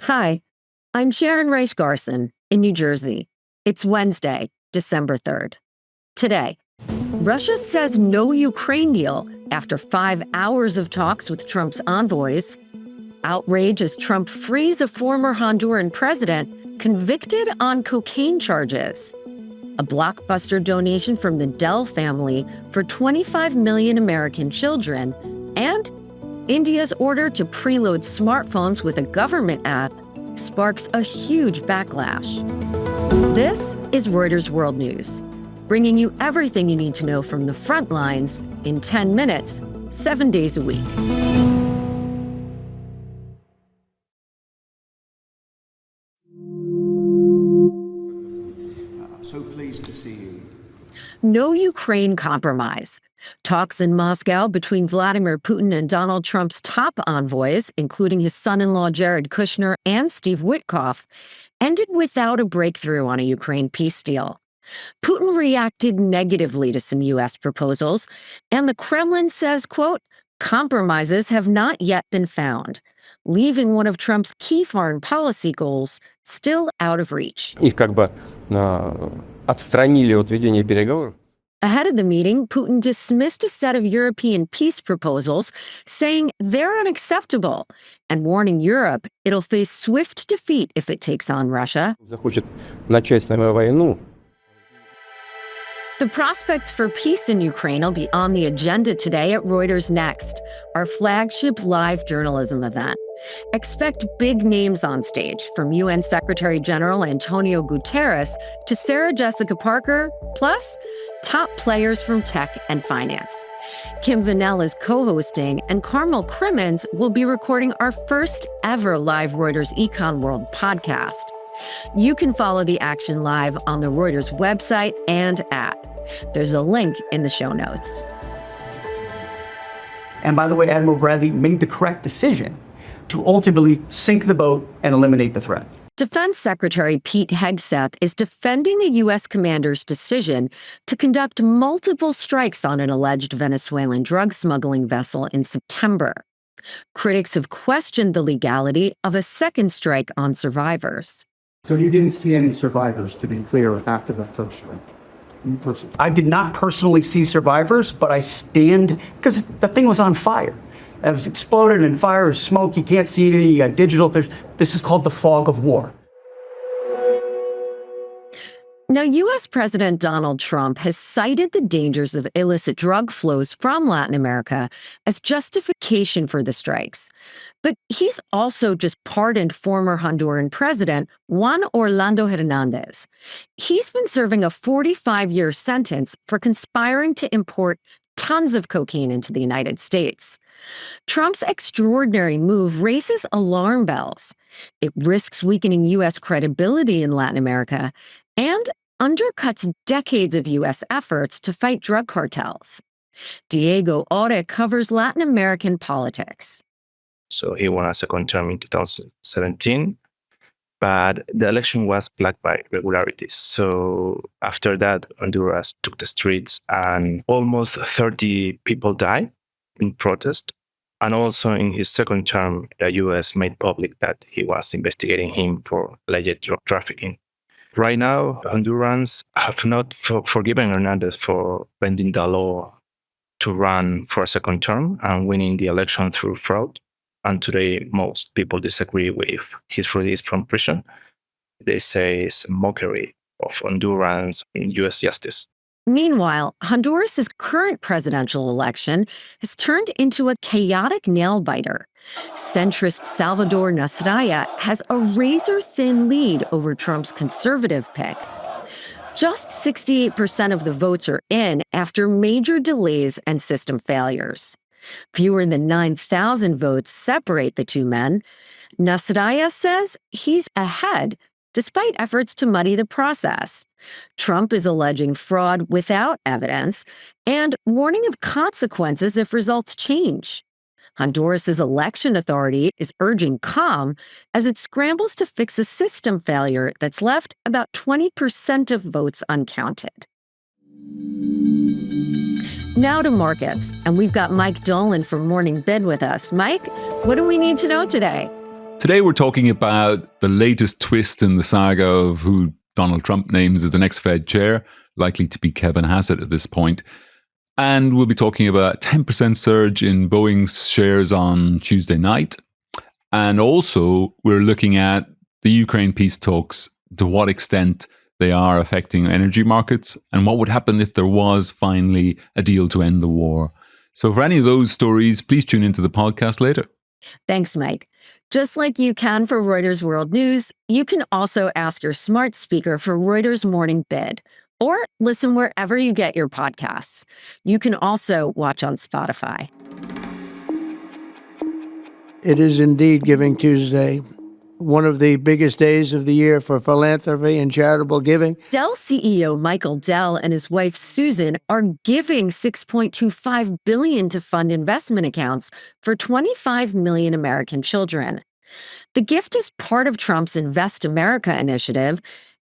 Hi, I'm Sharon Rice Garson in New Jersey. It's Wednesday, December 3rd. Today, Russia says no Ukraine deal after 5 hours of talks with Trump's envoys. Outrage as Trump frees a former Honduran president convicted on cocaine charges. A blockbuster donation from the Dell family for 25 million American children. And India's order to preload smartphones with a government app sparks a huge backlash. This is Reuters World News, bringing you everything you need to know from the front lines in 10 minutes, 7 days a week. So pleased to see you. No Ukraine compromise. Talks in Moscow between Vladimir Putin and Donald Trump's top envoys, including his son-in-law Jared Kushner and Steve Witkoff, ended without a breakthrough on a Ukraine peace deal. Putin reacted negatively to some U.S. proposals, and the Kremlin says, quote, compromises have not yet been found, leaving one of Trump's key foreign policy goals still out of reach. Их отстранили от ведения переговоров. Ahead of the meeting, Putin dismissed a set of European peace proposals, saying they're unacceptable, and warning Europe it'll face swift defeat if it takes on Russia. Захочет начать с нами войну. The prospect for peace in Ukraine will be on the agenda today at Reuters Next, our flagship live journalism event. Expect big names on stage, from UN Secretary General Antonio Guterres to Sarah Jessica Parker, plus top players from tech and finance. Kim Vanell is co-hosting, and Carmel Crimmins will be recording our first ever live Reuters Econ World podcast. You can follow the action live on the Reuters website and app. There's a link in the show notes. And by the way, Admiral Bradley made the correct decision to ultimately sink the boat and eliminate the threat. Defense Secretary Pete Hegseth is defending a U.S. commander's decision to conduct multiple strikes on an alleged Venezuelan drug smuggling vessel in September. Critics have questioned the legality of a second strike on survivors. So you didn't see any survivors, to be clear, after that first strike? I did not personally see survivors, but I stand, because the thing was on fire. It was exploded and fire, smoke, you can't see anything, you got digital. This is called the fog of war. Now, U.S. President Donald Trump has cited the dangers of illicit drug flows from Latin America as justification for the strikes. But he's also just pardoned former Honduran president Juan Orlando Hernandez. He's been serving a 45-year sentence for conspiring to import tons of cocaine into the United States. Trump's extraordinary move raises alarm bells. It risks weakening U.S. credibility in Latin America and undercuts decades of U.S. efforts to fight drug cartels. Diego Ore covers Latin American politics. So he won a second term in 2017, but the election was plagued by irregularities. So after that, Honduras took the streets and almost 30 people died in protest. And also in his second term, the U.S. made public that he was investigating him for alleged drug trafficking. Right now, Hondurans have not forgiven Hernandez for bending the law to run for a second term and winning the election through fraud. And today, most people disagree with his release from prison. They say it's a mockery of Hondurans in U.S. justice. Meanwhile, Honduras' current presidential election has turned into a chaotic nail-biter. Centrist Salvador Nasralla has a razor-thin lead over Trump's conservative pick. Just 68% of the votes are in after major delays and system failures. Fewer than 9,000 votes separate the two men. Nasralla says he's ahead despite efforts to muddy the process. Trump is alleging fraud without evidence and warning of consequences if results change. Honduras' election authority is urging calm as it scrambles to fix a system failure that's left about 20% of votes uncounted. Now to markets, and we've got Mike Dolan from Morning Bid with us. Mike, what do we need to know today? Today we're talking about the latest twist in the saga of who Donald Trump names as the next Fed chair, likely to be Kevin Hassett at this point. And we'll be talking about a 10% surge in Boeing's shares on Tuesday night. And also we're looking at the Ukraine peace talks, to what extent they are affecting energy markets, and what would happen if there was finally a deal to end the war. So for any of those stories, please tune into the podcast later. Thanks, Mike. Just like you can for Reuters World News, you can also ask your smart speaker for Reuters Morning Bid, or listen wherever you get your podcasts. You can also watch on Spotify. It is indeed Giving Tuesday, one of the biggest days of the year for philanthropy and charitable giving. Dell CEO Michael Dell and his wife Susan are giving $6.25 billion to fund investment accounts for 25 million American children. The gift is part of Trump's Invest America initiative.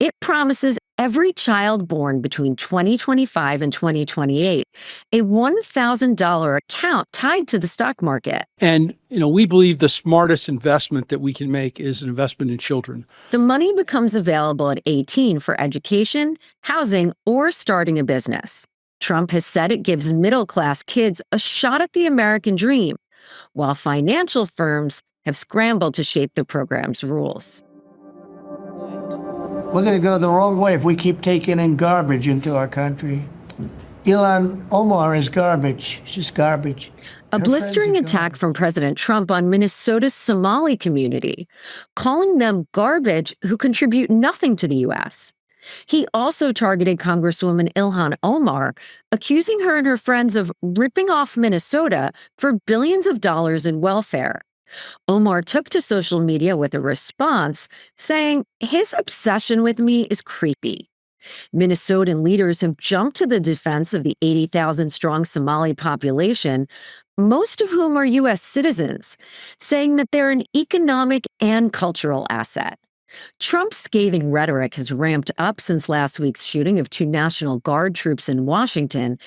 It promises every child born between 2025 and 2028 a $1,000 account tied to the stock market. And, we believe the smartest investment that we can make is an investment in children. The money becomes available at 18 for education, housing, or starting a business. Trump has said it gives middle-class kids a shot at the American dream, while financial firms have scrambled to shape the program's rules. We're going to go the wrong way if we keep taking in garbage into our country. Ilhan Omar is garbage. She's garbage. A Her blistering friends are attack from President Trump on Minnesota's Somali community, calling them garbage who contribute nothing to the U.S. He also targeted Congresswoman Ilhan Omar, accusing her and her friends of ripping off Minnesota for billions of dollars in welfare. Omar took to social media with a response, saying his obsession with me is creepy. Minnesotan leaders have jumped to the defense of the 80,000-strong Somali population, most of whom are U.S. citizens, saying that they're an economic and cultural asset. Trump's scathing rhetoric has ramped up since last week's shooting of 2 National Guard troops in Washington,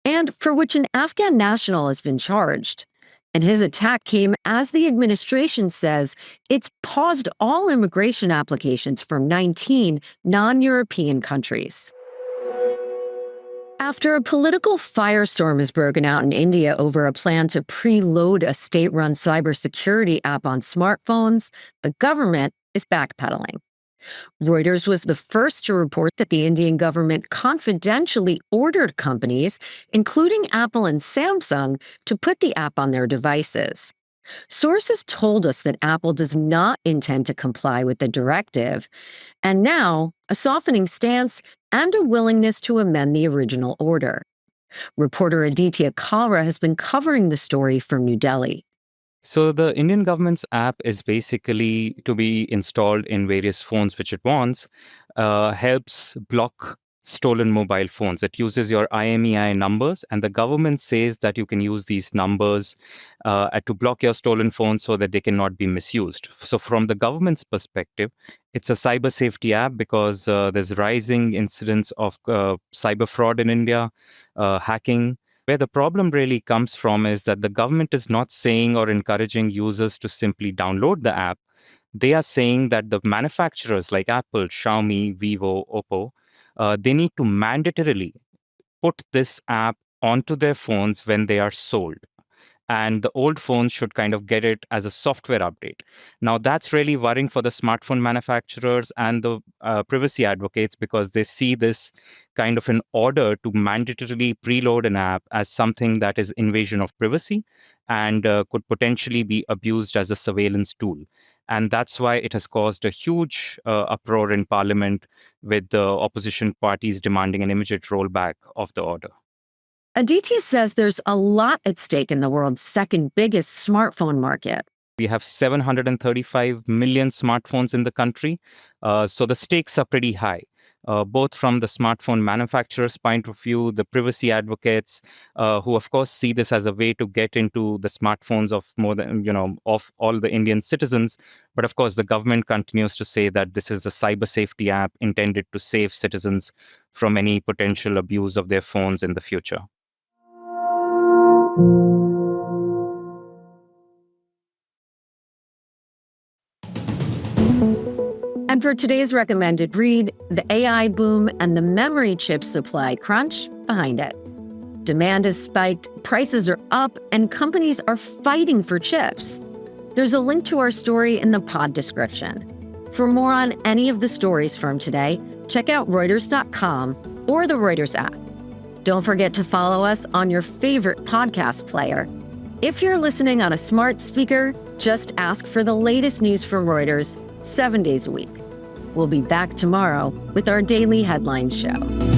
and for which an Afghan national has been charged. And his attack came as the administration says it's paused all immigration applications from 19 non-European countries. After a political firestorm has broken out in India over a plan to preload a state-run cybersecurity app on smartphones, the government is backpedaling. Reuters was the first to report that the Indian government confidentially ordered companies, including Apple and Samsung, to put the app on their devices. Sources told us that Apple does not intend to comply with the directive, and now a softening stance and a willingness to amend the original order. Reporter Aditya Kalra has been covering the story from New Delhi. So the Indian government's app is basically to be installed in various phones which it wants, helps block stolen mobile phones. It uses your IMEI numbers, and the government says that you can use these numbers to block your stolen phones so that they cannot be misused. So from the government's perspective, it's a cyber safety app because there's rising incidents of cyber fraud in India, hacking. Where the problem really comes from is that the government is not saying or encouraging users to simply download the app. They are saying that the manufacturers like Apple, Xiaomi, Vivo, Oppo, they need to mandatorily put this app onto their phones when they are sold. And the old phones should kind of get it as a software update. Now, that's really worrying for the smartphone manufacturers and the privacy advocates because they see this kind of an order to mandatorily preload an app as something that is invasion of privacy and could potentially be abused as a surveillance tool. And that's why it has caused a huge uproar in Parliament with the opposition parties demanding an immediate rollback of the order. Aditya says there's a lot at stake in the world's second biggest smartphone market. We have 735 million smartphones in the country, so the stakes are pretty high. Both from the smartphone manufacturers' point of view, the privacy advocates, who of course see this as a way to get into the smartphones of more than, of all the Indian citizens. But of course, the government continues to say that this is a cyber safety app intended to save citizens from any potential abuse of their phones in the future. And for today's recommended read, the AI boom and the memory chip supply crunch behind it. Demand has spiked, prices are up, and companies are fighting for chips. There's a link to our story in the pod description. For more on any of the stories from today, check out Reuters.com or the Reuters app. Don't forget to follow us on your favorite podcast player. If you're listening on a smart speaker, just ask for the latest news from Reuters 7 days a week. We'll be back tomorrow with our daily headline show.